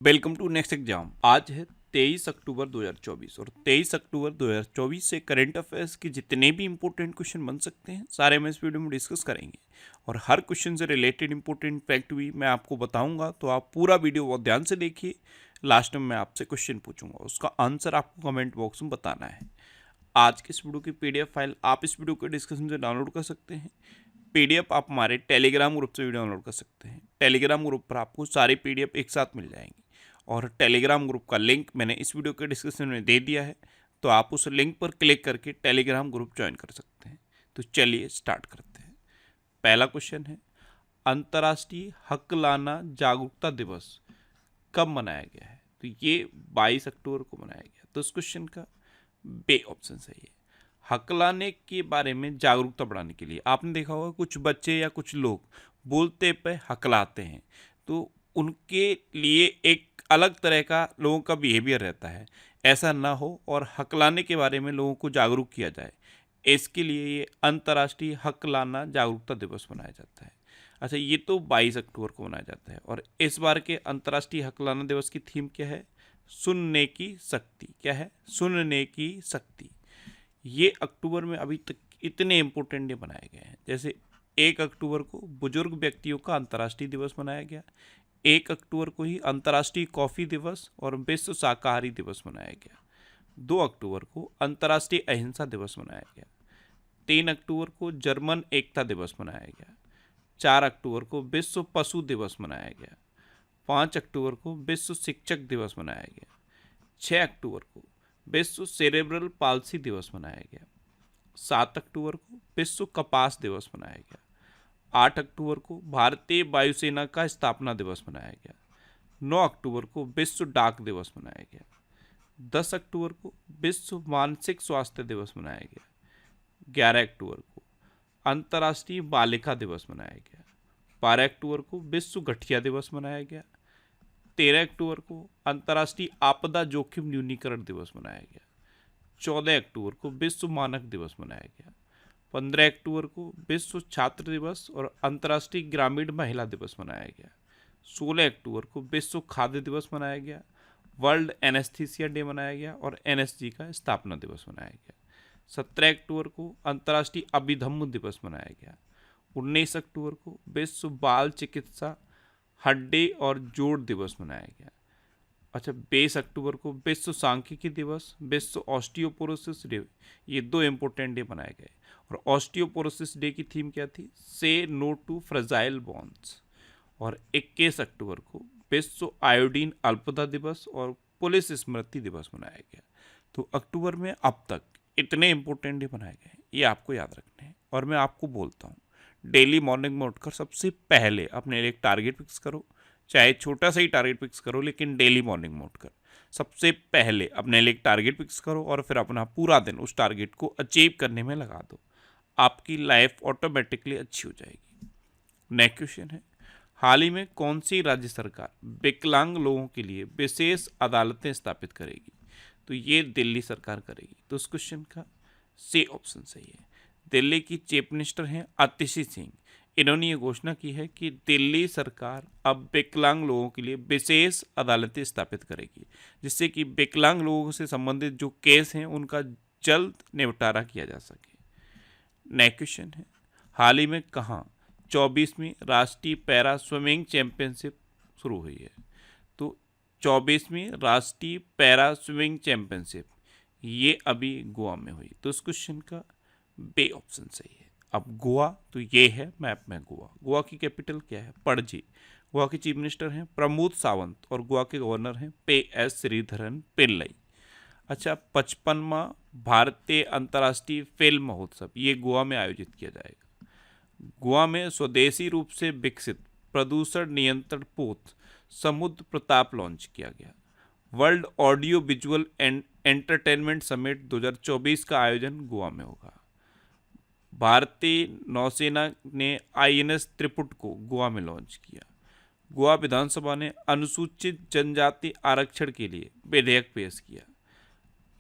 Welcome to next exam. आज है 23 अक्टूबर 2024 और 23 अक्टूबर 2024 से करंट अफेयर्स के जितने भी इंपॉर्टेंट क्वेश्चन बन सकते हैं सारे हम इस वीडियो में डिस्कस करेंगे और हर क्वेश्चन से रिलेटेड इंपॉर्टेंट फैक्ट भी मैं आपको बताऊंगा, तो आप पूरा वीडियो बहुत ध्यान से देखिए। लास्ट में मैं आपसे क्वेश्चन पूछूंगा, उसका आंसर आपको कमेंट बॉक्स में बताना है। आज की इस वीडियो की PDF फाइल आप इस वीडियो के डिस्क्रिप्शन से डाउनलोड कर सकते हैं। PDF आप हमारे टेलीग्राम ग्रुप से भी डाउनलोड कर सकते हैं। टेलीग्राम ग्रुप पर आपको सारी PDF एक साथ मिल जाएंगी और टेलीग्राम ग्रुप का लिंक मैंने इस वीडियो के डिस्क्रिप्शन में दे दिया है, तो आप उस लिंक पर क्लिक करके टेलीग्राम ग्रुप ज्वाइन कर सकते हैं। तो चलिए स्टार्ट करते हैं। पहला क्वेश्चन है, अंतर्राष्ट्रीय हकलाना जागरूकता दिवस कब मनाया गया है? तो ये 22 अक्टूबर को मनाया गया। तो इस क्वेश्चन का बे ऑप्शन सही है। हकलाने के बारे में जागरूकता बढ़ाने के लिए आपने देखा होगा कुछ बच्चे या कुछ लोग बोलते पे हकलाते हैं, तो उनके लिए एक अलग तरह का लोगों का बिहेवियर रहता है। ऐसा ना हो और हकलाने के बारे में लोगों को जागरूक किया जाए, इसके लिए ये अंतर्राष्ट्रीय हकलाना जागरूकता दिवस मनाया जाता है। अच्छा, ये तो 22 अक्टूबर को मनाया जाता है और इस बार के अंतर्राष्ट्रीय हकलाना दिवस की थीम क्या है? सुनने की शक्ति। क्या है? सुनने की शक्ति। ये अक्टूबर में अभी तक इतने इम्पोर्टेंट डे बनाए गए हैं, जैसे 1 अक्टूबर को बुजुर्ग व्यक्तियों का अंतर्राष्ट्रीय दिवस मनाया गया, 1 अक्टूबर को ही अंतर्राष्ट्रीय कॉफ़ी दिवस और विश्व शाकाहारी दिवस मनाया गया, 2 अक्टूबर को अंतर्राष्ट्रीय अहिंसा दिवस मनाया गया, 3 अक्टूबर को जर्मन एकता दिवस मनाया गया, 4 अक्टूबर को विश्व पशु दिवस मनाया गया, 5 अक्टूबर को विश्व शिक्षक दिवस मनाया गया, 6 अक्टूबर को विश्व सेरेब्रल पाल्सी दिवस मनाया गया, 7 अक्टूबर को विश्व कपास दिवस मनाया गया, 8 अक्टूबर को भारतीय वायुसेना का स्थापना दिवस मनाया गया, 9 अक्टूबर को विश्व डाक दिवस मनाया गया, 10 अक्टूबर को विश्व मानसिक स्वास्थ्य दिवस मनाया गया, 11 अक्टूबर को अंतर्राष्ट्रीय बालिका दिवस मनाया गया, 12 अक्टूबर को विश्व गठिया दिवस मनाया गया, 13 अक्टूबर को अंतर्राष्ट्रीय आपदा जोखिम न्यूनीकरण दिवस मनाया गया, 14 अक्टूबर को विश्व मानक दिवस मनाया गया, 15 अक्टूबर को विश्व छात्र दिवस और अंतर्राष्ट्रीय ग्रामीण महिला दिवस मनाया गया, 16 अक्टूबर को विश्व खाद्य दिवस मनाया गया, वर्ल्ड एनेस्थीसिया डे मनाया गया और NSG का स्थापना दिवस मनाया गया, 17 अक्टूबर को अंतर्राष्ट्रीय अभिधम्म दिवस मनाया गया, 19 अक्टूबर को विश्व बाल चिकित्सा हड्डी और जोड़ दिवस मनाया गया। अच्छा, 20 अक्टूबर को विश्व सांख्यिकी दिवस, विश्व ऑस्टियोपोरोसिस डे, ये 2 इम्पोर्टेंट डे बनाए गए। और ऑस्टियोपोरोसिस डे की थीम क्या थी? से नो टू फ्रेजाइल बोन्स। और 21 अक्टूबर को विश्व आयोडीन अल्पता दिवस और पुलिस स्मृति दिवस मनाया गया। तो अक्टूबर में अब तक इतने इम्पोर्टेंट डे बनाए गए, ये आपको याद रखने हैं। और मैं आपको बोलता हूँ, डेली मॉर्निंग में उठकर सबसे पहले अपने लिए एक टारगेट फिक्स करो, चाहे छोटा सा ही टारगेट फिक्स करो, लेकिन डेली मॉर्निंग में उठकर सबसे पहले अपने लिए एक टारगेट फिक्स करो और फिर अपना पूरा दिन उस टारगेट को अचीव करने में लगा दो। आपकी लाइफ ऑटोमेटिकली अच्छी हो जाएगी। नेक्स्ट क्वेश्चन है, हाल ही में कौन सी राज्य सरकार विकलांग लोगों के लिए विशेष अदालतें स्थापित करेगी? तो ये दिल्ली सरकार करेगी। तो उस क्वेश्चन का सी ऑप्शन सही है। दिल्ली की चीफ मिनिस्टर हैं आतिशी सिंह। इन्होंने ये घोषणा की है कि दिल्ली सरकार अब विकलांग लोगों के लिए विशेष अदालतें स्थापित करेगी, जिससे कि विकलांग लोगों से संबंधित जो केस हैं उनका जल्द निपटारा किया जा सके। नेक्स्ट क्वेश्चन है, हाल ही में कहाँ 24वीं राष्ट्रीय पैरा स्विमिंग चैंपियनशिप शुरू हुई है? तो 24वीं राष्ट्रीय पैरा स्विमिंग चैंपियनशिप ये अभी गोवा में हुई। तो इस क्वेश्चन का बे ऑप्शन सही है। अब गोवा, तो ये है मैप में गोवा। गोवा की कैपिटल क्या है? पणजी। गोवा के चीफ मिनिस्टर हैं प्रमोद सावंत और गोवा के गवर्नर हैं PS श्रीधरन पिल्लई। अच्छा, 55वां भारतीय अंतर्राष्ट्रीय फिल्म महोत्सव ये गोवा में आयोजित किया जाएगा। गोवा में स्वदेशी रूप से विकसित प्रदूषण नियंत्रण पोत समुद्र प्रताप लॉन्च किया गया। World audio visual and entertainment summit 2024 का आयोजन गोवा में होगा। भारतीय नौसेना ने INS त्रिपुट को गोवा में लॉन्च किया। गोवा विधानसभा ने अनुसूचित जनजाति आरक्षण के लिए विधेयक पेश किया।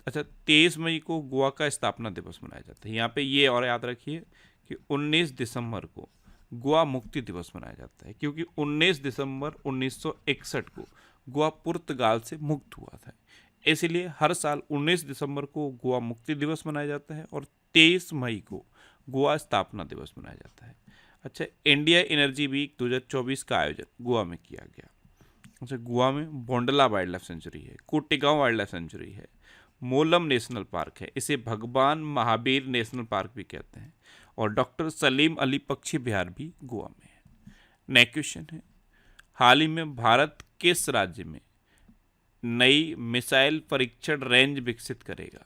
अच्छा, 23 मई को गोवा का स्थापना दिवस मनाया जाता है। यहाँ पे ये और याद रखिए कि 19 दिसंबर को गोवा मुक्ति दिवस मनाया जाता है, क्योंकि 19 दिसंबर 1961 को गोवा पुर्तगाल से मुक्त हुआ था। इसलिए हर साल 19 दिसंबर को गोवा मुक्ति दिवस मनाया जाता है और 23 मई को गोवा स्थापना दिवस मनाया जाता है। अच्छा, इंडिया एनर्जी वीक 2024 का आयोजन गोवा में किया गया। अच्छा, गोवा में बोंडला वाइल्ड लाइफ सेंचुरी है, कोटेगांव वाइल्ड लाइफ सेंचुरी है, मोलम नेशनल पार्क है, इसे भगवान महावीर नेशनल पार्क भी कहते हैं, और डॉक्टर सलीम अली पक्षी विहार भी गोवा में है। नेक्स्ट क्वेश्चन है, हाल ही में भारत किस राज्य में नई मिसाइल परीक्षण रेंज विकसित करेगा?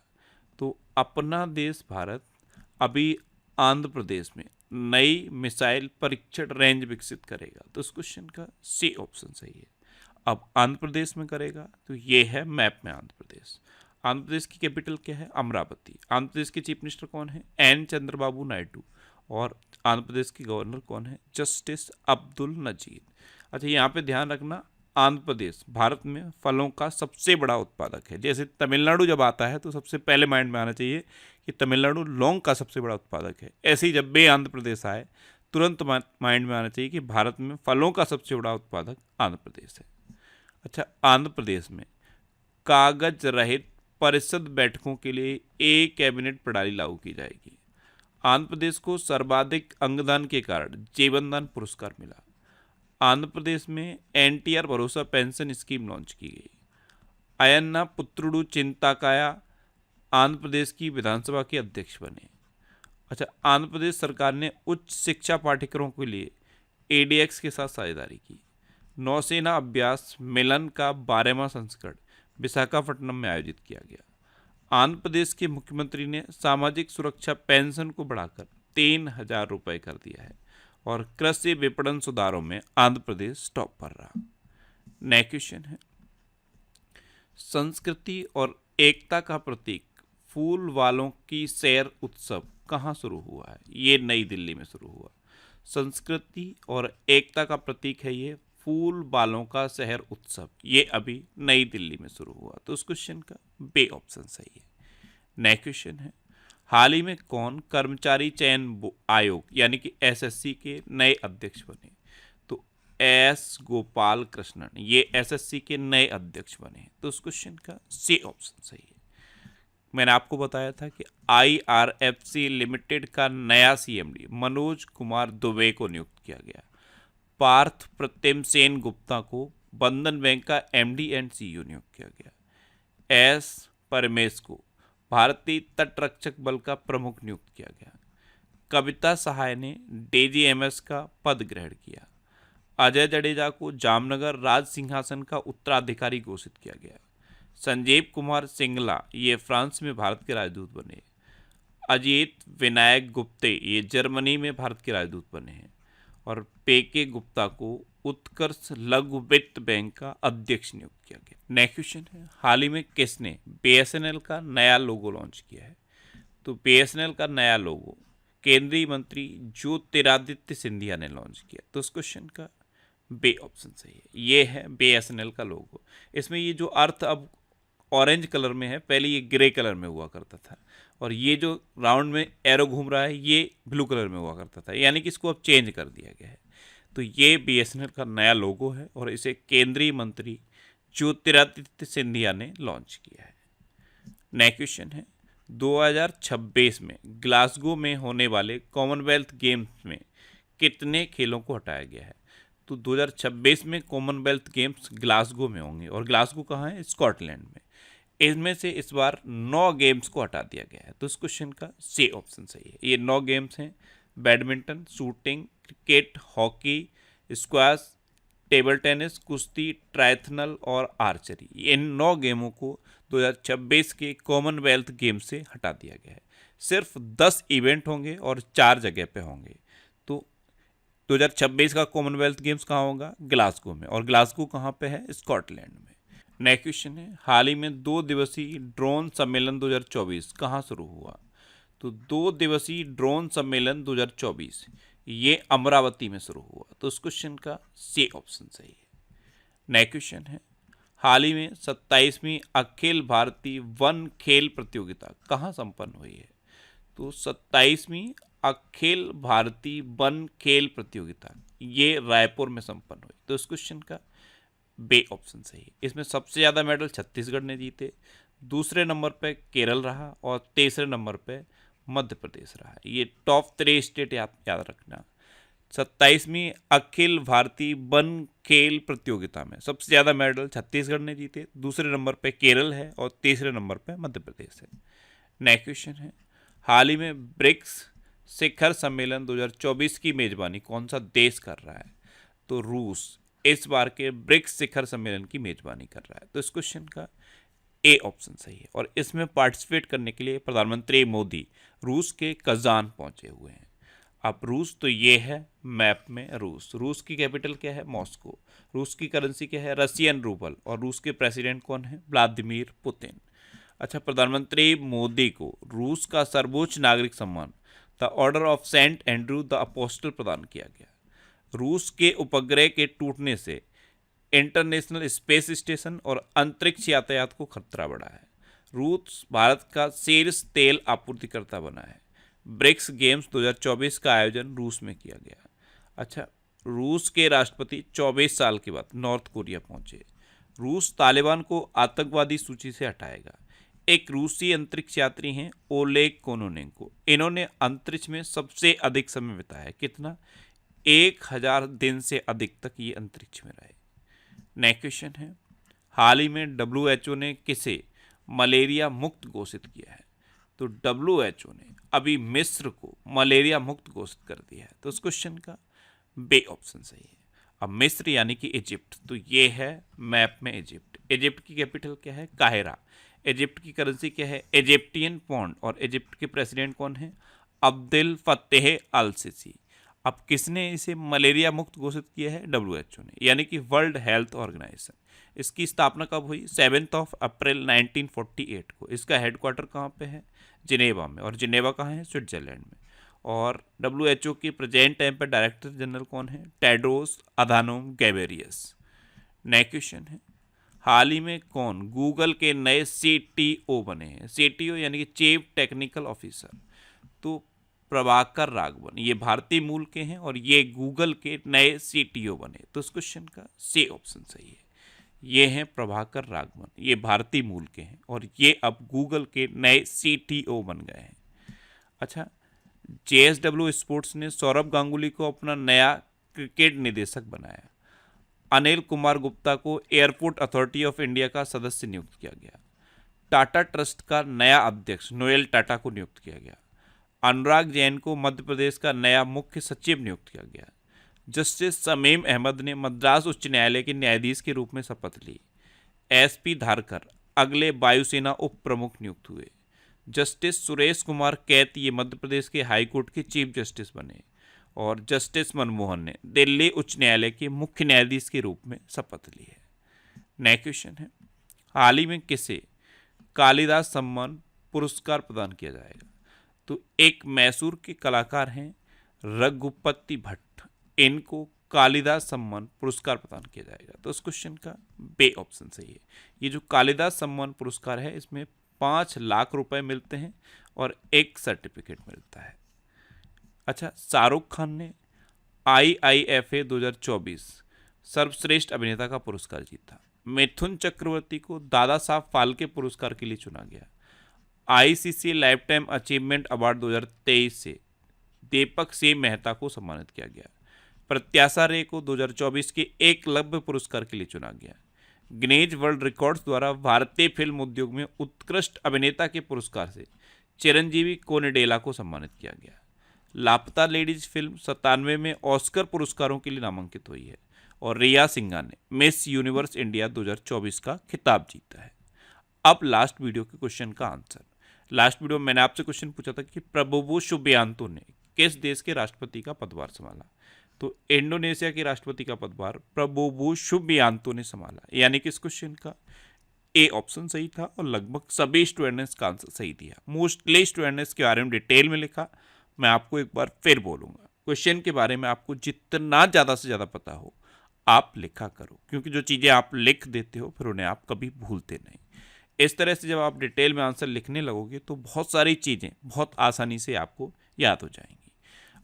तो अपना देश भारत अभी आंध्र प्रदेश में नई मिसाइल परीक्षण रेंज विकसित करेगा। तो इस क्वेश्चन का सी ऑप्शन सही है। अब आंध्र प्रदेश में करेगा तो ये है मैप में आंध्र प्रदेश। आंध्र प्रदेश की कैपिटल क्या है? अमरावती। आंध्र प्रदेश के चीफ मिनिस्टर कौन है? एन चंद्रबाबू नायडू। और आंध्र प्रदेश के गवर्नर कौन है? जस्टिस अब्दुल नजीर। अच्छा, यहाँ पे ध्यान रखना, आंध्र प्रदेश भारत में फलों का सबसे बड़ा उत्पादक है। जैसे तमिलनाडु जब आता है तो सबसे पहले माइंड में आना चाहिए कि तमिलनाडु लौंग का सबसे बड़ा उत्पादक है। ऐसे ही जब भी आंध्र प्रदेश आए तुरंत माइंड में आना चाहिए कि भारत में फलों का सबसे बड़ा उत्पादक आंध्र प्रदेश है। अच्छा, आंध्र प्रदेश में कागज रहित परिषद बैठकों के लिए एक कैबिनेट प्रणाली लागू की जाएगी। आंध्र प्रदेश को सर्वाधिक अंगदान के कारण जीवन दान पुरस्कार मिला। आंध्र प्रदेश में एनटीआर भरोसा पेंशन स्कीम लॉन्च की गई। अयन्ना पुत्रुडु चिंताकाया आंध्र प्रदेश की विधानसभा के अध्यक्ष बने। अच्छा, आंध्र प्रदेश सरकार ने उच्च शिक्षा पाठ्यक्रमों के लिए एडीएक्स के साथ साझेदारी की। नौसेना अभ्यास मिलन का 12वां संस्करण विशाखापट्टनम में आयोजित किया गया। आंध्र प्रदेश के मुख्यमंत्री ने सामाजिक सुरक्षा पेंशन को बढ़ाकर 3,000 रुपये कर दिया है और कृषि विपणन सुधारों में आंध्र प्रदेश टॉप पर रहा। नेक्स्ट क्वेश्चन है, संस्कृति और एकता का प्रतीक फूल वालों की सैर उत्सव कहाँ शुरू हुआ है? ये नई दिल्ली में शुरू हुआ। संस्कृति और एकता का प्रतीक है ये फूल बालों का शहर उत्सव, ये अभी नई दिल्ली में शुरू हुआ। तो उस क्वेश्चन का बे ऑप्शन सही है। नेक्स्ट क्वेश्चन है, हाल ही में कौन कर्मचारी चयन आयोग यानी कि एसएससी के नए अध्यक्ष बने? तो एस गोपाल कृष्णन ये एसएससी के नए अध्यक्ष बने। तो उस क्वेश्चन का सी ऑप्शन सही है। मैंने आपको बताया था कि आईआरएफसी लिमिटेड का नया सीएमडी मनोज कुमार दुबे को नियुक्त किया गया। पार्थ प्रतिम सेन गुप्ता को बंधन बैंक का एमडी एंड सीईओ नियुक्त किया गया। एस परमेश को भारतीय तटरक्षक बल का प्रमुख नियुक्त किया गया। कविता सहाय ने डीजीएमएस का पद ग्रहण किया। अजय जडेजा को जामनगर राज सिंहासन का उत्तराधिकारी घोषित किया गया। संजीव कुमार सिंगला ये फ्रांस में भारत के राजदूत बने। अजीत विनायक गुप्ते ये जर्मनी में भारत के राजदूत बने हैं। और पेके गुप्ता को उत्कर्ष लघु वित्त बैंक का अध्यक्ष नियुक्त किया गया। नेक्स्ट क्वेश्चन है, हाल ही में किसने बीएसएनएल का नया लोगो लॉन्च किया है? तो बीएसएनएल का नया लोगो केंद्रीय मंत्री ज्योतिरादित्य सिंधिया ने लॉन्च किया। तो उस क्वेश्चन का बे ऑप्शन सही है। ये है बीएसएनएल का लोगो। इसमें ये जो अर्थ अब ऑरेंज कलर में है, पहले ये ग्रे कलर में हुआ करता था, और ये जो राउंड में एरो घूम रहा है ये ब्लू कलर में हुआ करता था, यानी कि इसको अब चेंज कर दिया गया है। तो ये बीएसएनएल का नया लोगो है और इसे केंद्रीय मंत्री ज्योतिरादित्य सिंधिया ने लॉन्च किया है। नेक्स्ट क्वेश्चन है, 2026 में ग्लासगो में होने वाले कॉमनवेल्थ गेम्स में कितने खेलों को हटाया गया है? तो 2026 में कॉमनवेल्थ गेम्स ग्लासगो में होंगे, और ग्लासगो कहाँ है? स्कॉटलैंड में। इनमें से इस बार 9 गेम्स को हटा दिया गया है। तो इस क्वेश्चन का सी ऑप्शन सही है। ये 9 गेम्स हैं, badminton, shooting, cricket, hockey, squash, table tennis, कुश्ती, ट्रायथनल और आर्चरी। इन 9 गेमों को 2026 के कॉमनवेल्थ गेम से हटा दिया गया है। सिर्फ 10 इवेंट होंगे और 4 जगह पे होंगे। तो 2026 का कॉमनवेल्थ गेम्स कहाँ होगा? ग्लासगो में, और ग्लासगो कहाँ पे है? स्कॉटलैंड में। नेक्स्ट क्वेश्चन है, हाल ही में 2 दिवसीय ड्रोन सम्मेलन 2024 कहाँ शुरू हुआ? तो 2 दिवसीय ड्रोन सम्मेलन 2024 ये अमरावती में शुरू हुआ। तो उस क्वेश्चन का सी ऑप्शन सही है। नेक्स्ट क्वेश्चन है, हाल ही में 27वीं अखिल भारतीय वन खेल प्रतियोगिता कहाँ संपन्न हुई है? तो 27वीं अखिल भारतीय वन खेल प्रतियोगिता ये रायपुर में संपन्न हुई। तो इस क्वेश्चन का बे ऑप्शन सही है। इसमें सबसे ज़्यादा मेडल छत्तीसगढ़ ने जीते, दूसरे नंबर पे केरल रहा और तीसरे नंबर पे मध्य प्रदेश रहा। ये टॉप 3 स्टेट याद रखना। 27वीं अखिल भारतीय वन खेल प्रतियोगिता में सबसे ज़्यादा मेडल छत्तीसगढ़ ने जीते, दूसरे नंबर पे केरल है और तीसरे नंबर पे मध्य प्रदेश है। नेक्स्ट क्वेश्चन है, हाल ही में ब्रिक्स शिखर सम्मेलन 2024 की मेजबानी कौन सा देश कर रहा है? तो रूस इस बार के ब्रिक्स शिखर सम्मेलन की मेजबानी कर रहा है। तो इस क्वेश्चन का ए ऑप्शन सही है। और इसमें पार्टिसिपेट करने के लिए प्रधानमंत्री मोदी रूस के कजान पहुंचे हुए हैं। अब रूस तो ये है मैप में रूस की कैपिटल क्या है? मॉस्को। रूस की करेंसी क्या है? Russian ruble. और रूस के प्रेसिडेंट कौन है? Vladimir Putin. अच्छा, प्रधानमंत्री मोदी को रूस का सर्वोच्च नागरिक सम्मान the order of Saint Andrew the apostle प्रदान किया गया। रूस के उपग्रह के टूटने से इंटरनेशनल स्पेस स्टेशन और अंतरिक्ष यातायात को खतरा बढ़ा है। रूस भारत का शीर्ष तेल आपूर्तिकर्ता बना है। ब्रिक्स गेम्स 2024 का आयोजन रूस में किया गया। अच्छा, रूस के राष्ट्रपति 24 साल के बाद नॉर्थ कोरिया पहुंचे। रूस तालिबान को आतंकवादी सूची से हटाएगा। एक रूसी अंतरिक्ष यात्री हैं ओलेग कोनोनेंको। इन्होंने अंतरिक्ष में सबसे अधिक समय बिताया। कितना? 1000 दिन से अधिक तक ये अंतरिक्ष में रहे। नेक्स्ट क्वेश्चन है, हाल ही में WHO ने किसे मलेरिया मुक्त घोषित किया है? तो WHO ने अभी मिस्र को मलेरिया मुक्त घोषित कर दिया है। तो इस क्वेश्चन का बे ऑप्शन सही है। अब मिस्र यानी कि इजिप्ट, तो ये है मैप में इजिप्ट। इजिप्ट की कैपिटल क्या है? काहिरा। इजिप्ट की करेंसी क्या है? Egyptian pound. और इजिप्ट के प्रेसिडेंट कौन है? Abdel Fattah el Sisi. अब किसने इसे मलेरिया मुक्त घोषित किया है? WHO ने, यानी कि वर्ल्ड हेल्थ ऑर्गेनाइजेशन। इसकी स्थापना कब हुई? 7 अप्रैल 1948 को। इसका हेडक्वार्टर कहाँ पे है? जिनेवा में। और जिनेवा कहाँ है? स्विट्जरलैंड में। और WHO के प्रेजेंट टाइम पर डायरेक्टर जनरल कौन है? Tedros Adhanom Ghebreyesus. Next question है, हाल ही में कौन गूगल के नए CTO बने हैं? CTO यानी कि चीफ टेक्निकल ऑफिसर। तो प्रभाकर राघवन, ये भारतीय मूल के हैं और ये गूगल के नए CTO बने। तो इस क्वेश्चन का सी ऑप्शन सही है। ये हैं प्रभाकर राघवन, ये भारतीय मूल के हैं और ये अब गूगल के नए CTO बन गए हैं। अच्छा, JSW स्पोर्ट्स ने सौरभ गांगुली को अपना नया क्रिकेट निदेशक बनाया। अनिल कुमार गुप्ता को एयरपोर्ट अथॉरिटी ऑफ इंडिया का सदस्य नियुक्त किया गया। टाटा ट्रस्ट का नया अध्यक्ष नोएल टाटा को नियुक्त किया गया। अनुराग जैन को मध्य प्रदेश का नया मुख्य सचिव नियुक्त किया गया। जस्टिस शमीम अहमद ने मद्रास उच्च न्यायालय के न्यायाधीश के रूप में शपथ ली। SP धारकर अगले वायुसेना उप प्रमुख नियुक्त हुए। जस्टिस सुरेश कुमार कैत ये मध्य प्रदेश के हाईकोर्ट के चीफ जस्टिस बने। और जस्टिस मनमोहन ने दिल्ली उच्च न्यायालय के मुख्य न्यायाधीश के रूप में शपथ ली है। नेक्स्ट क्वेश्चन है, हाल ही में किसे कालिदास सम्मान पुरस्कार प्रदान किया जाएगा? तो एक मैसूर के कलाकार हैं रघुपति भट्ट, इनको कालिदास सम्मान पुरस्कार प्रदान किया जाएगा। तो इस क्वेश्चन का बे ऑप्शन सही है। ये जो कालिदास सम्मान पुरस्कार है इसमें 5 लाख रुपए मिलते हैं और एक सर्टिफिकेट मिलता है। अच्छा, शाहरुख खान ने IIFA 2024 सर्वश्रेष्ठ अभिनेता का पुरस्कार जीता। मिथुन चक्रवर्ती को दादा साहब फाल्के पुरस्कार के लिए चुना गया। ICC life time achievement award 2023 से दीपक सिंह मेहता को सम्मानित किया गया। प्रत्याशा रे को 2024 के एकलव्य पुरस्कार के लिए चुना गया। गिनीज वर्ल्ड रिकॉर्ड्स द्वारा भारतीय फिल्म उद्योग में उत्कृष्ट अभिनेता के पुरस्कार से चिरंजीवी कोनिडेला को सम्मानित किया गया। लापता लेडीज फिल्म 97 में ऑस्कर पुरस्कारों के लिए नामांकित हुई है और रिया सिंघा ने मिस यूनिवर्स इंडिया 2024 का खिताब जीता है। अब लास्ट वीडियो के क्वेश्चन का आंसर। लास्ट वीडियो में मैंने आपसे क्वेश्चन पूछा था कि प्रबोवो सुबियांतो ने किस देश के राष्ट्रपति का पदभार संभाला? तो इंडोनेशिया के राष्ट्रपति का पदभार प्रबोवो सुबियांतो ने संभाला। यानी कि इस क्वेश्चन का ए ऑप्शन सही था और लगभग सभी स्टूडेंट ने इसका आंसर सही दिया। मोस्टली स्टूडेंट ने इसके बारे में डिटेल में लिखा। मैं आपको एक बार फिर बोलूँगा, क्वेश्चन के बारे में आपको जितना ज़्यादा से ज़्यादा पता हो आप लिखा करो, क्योंकि जो चीज़ें आप लिख देते हो फिर उन्हें आप कभी भूलते नहीं। इस तरह से जब आप डिटेल में आंसर लिखने लगोगे तो बहुत सारी चीज़ें बहुत आसानी से आपको याद हो जाएंगी।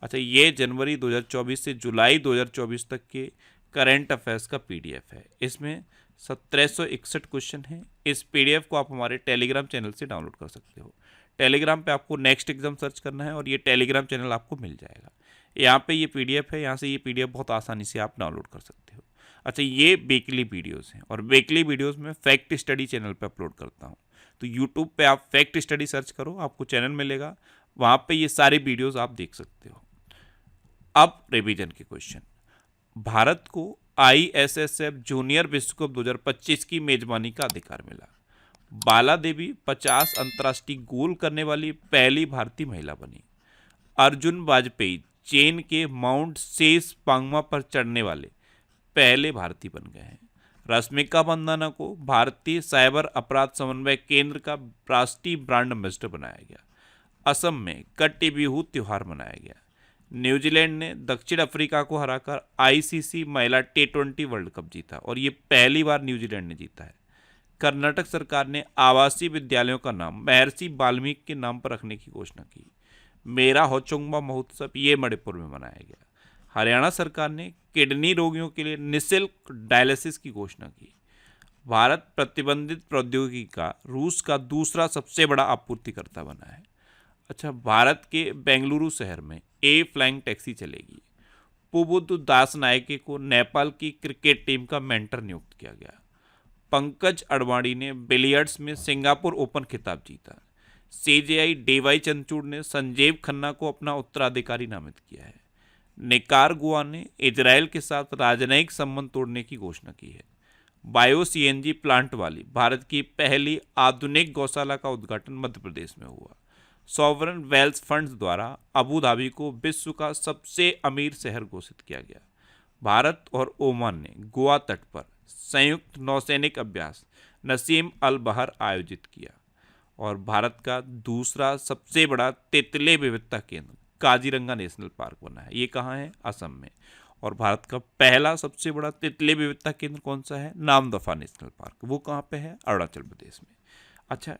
अच्छा, ये जनवरी 2024 से जुलाई 2024 तक के करंट अफेयर्स का पीडीएफ है। इसमें 1761 क्वेश्चन हैं। इस पीडीएफ को आप हमारे टेलीग्राम चैनल से डाउनलोड कर सकते हो। टेलीग्राम पे आपको नेक्स्ट एग्जाम सर्च करना है और ये टेलीग्राम चैनल आपको मिल जाएगा। यहाँ पे ये पीडीएफ है, यहाँ से ये पीडीएफ बहुत आसानी से आप डाउनलोड कर सकते हो। अच्छा, ये वीकली वीडियोस हैं और वीकली वीडियोस में फैक्ट स्टडी चैनल पे अपलोड करता हूँ। तो यूट्यूब पे आप फैक्ट स्टडी सर्च करो, आपको चैनल मिलेगा, वहाँ पे ये सारे वीडियोस आप देख सकते हो। अब रिवीजन के क्वेश्चन। भारत को ISSF जूनियर विश्व कप 2025 की मेजबानी का अधिकार मिला। बाला देवी 50 अंतर्राष्ट्रीय गोल करने वाली पहली भारतीय महिला बनी। अर्जुन वाजपेयी चीन के माउंट सेस पांगमा पर चढ़ने वाले पहले भारतीय बन गए हैं। रश्मिका मंदाना को भारतीय साइबर अपराध समन्वय केंद्र का राष्ट्रीय ब्रांड एम्बेसडर बनाया गया। असम में कट्टी बिहू त्योहार मनाया गया। न्यूजीलैंड ने दक्षिण अफ्रीका को हराकर ICC महिला T20 वर्ल्ड कप जीता और ये पहली बार न्यूजीलैंड ने जीता है। कर्नाटक सरकार ने आवासीय विद्यालयों का नाम महर्षि वाल्मीकि के नाम पर रखने की घोषणा की। मेरा होचोंगबा महोत्सव ये मणिपुर में मनाया गया। हरियाणा सरकार ने किडनी रोगियों के लिए निःशुल्क डायलिसिस की घोषणा की। भारत प्रतिबंधित प्रौद्योगिकी का रूस का दूसरा सबसे बड़ा आपूर्तिकर्ता बना है। अच्छा, भारत के बेंगलुरु शहर में फ्लाइंग टैक्सी चलेगी। पुबुद्धु दास नायके को नेपाल की क्रिकेट टीम का मेंटर नियुक्त किया गया। पंकज अडवाणी ने बिलियर्ड्स में सिंगापुर ओपन खिताब जीता। CJI DY चंद्रचूड़ ने संजीव खन्ना को अपना उत्तराधिकारी नामित किया है। निकारागुआ ने इजराइल के साथ राजनयिक संबंध तोड़ने की घोषणा की है। बायो CNG प्लांट वाली भारत की पहली आधुनिक गौशाला का उद्घाटन मध्य प्रदेश में हुआ। सॉवरन वेल्थ फंड्स द्वारा अबू धाबी को विश्व का सबसे अमीर शहर घोषित किया गया। भारत और ओमान ने गोवा तट पर संयुक्त नौसैनिक अभ्यास नसीम अल बहर आयोजित किया। और भारत का दूसरा सबसे बड़ा तितली विविधता केंद्र काजीरंगा नेशनल पार्क बना है। ये कहाँ है? असम में। और भारत का पहला सबसे बड़ा तितली विविधता केंद्र कौन सा है? Namdapha national park. वो कहाँ पे है? अरुणाचल प्रदेश में। अच्छा,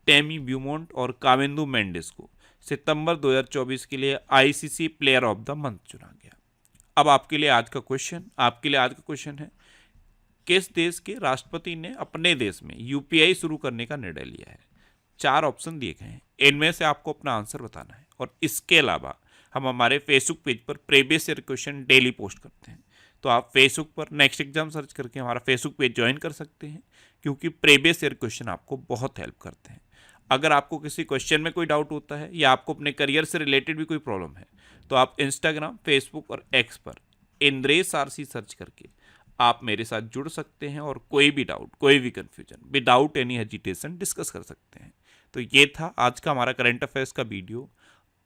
टेमी ब्यूमोंट और कावेंदु मेंडिस को सितंबर 2024 के लिए ICC player of the month चुना गया। अब आपके लिए आज का क्वेश्चन है, किस देश के राष्ट्रपति ने अपने देश में UPI शुरू करने का निर्णय लिया है? 4 ऑप्शन दिए गए हैं, इनमें से आपको अपना आंसर बताना है। और इसके अलावा हम हमारे फेसबुक पेज पर previous year question daily post करते हैं, तो आप फेसबुक पर नेक्स्ट एग्जाम सर्च करके हमारा फेसबुक पेज ज्वाइन कर सकते हैं, क्योंकि प्रीवियस ईयर क्वेश्चन आपको बहुत हेल्प करते हैं। अगर आपको किसी क्वेश्चन में कोई डाउट होता है या आपको अपने करियर से रिलेटेड भी कोई प्रॉब्लम है, तो आप इंस्टाग्राम, फेसबुक और X पर इंद्रेश RC सर्च करके आप मेरे साथ जुड़ सकते हैं और कोई भी डाउट, कोई भी confusion without any hesitation discuss कर सकते हैं। तो ये था आज का हमारा करंट अफेयर्स का वीडियो।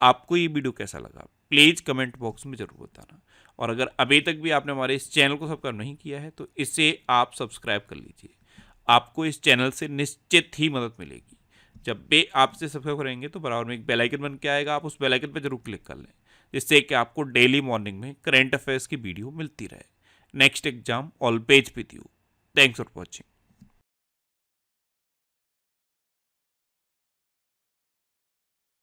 आपको ये वीडियो कैसा लगा प्लीज़ कमेंट बॉक्स में ज़रूर बताना। और अगर अभी तक भी आपने हमारे इस चैनल को सब्सक्राइब नहीं किया है तो इसे आप सब्सक्राइब कर लीजिए। आपको इस चैनल से निश्चित ही मदद मिलेगी। जब भी आपसे सब्सक्राइब करेंगे तो बराबर में एक बेल आइकन बन के आएगा, आप उस बेल आइकन पर जरूर क्लिक कर लें, जिससे कि आपको डेली मॉर्निंग में करंट अफेयर्स की वीडियो मिलती रहे। Next exam always with you. Thanks for watching.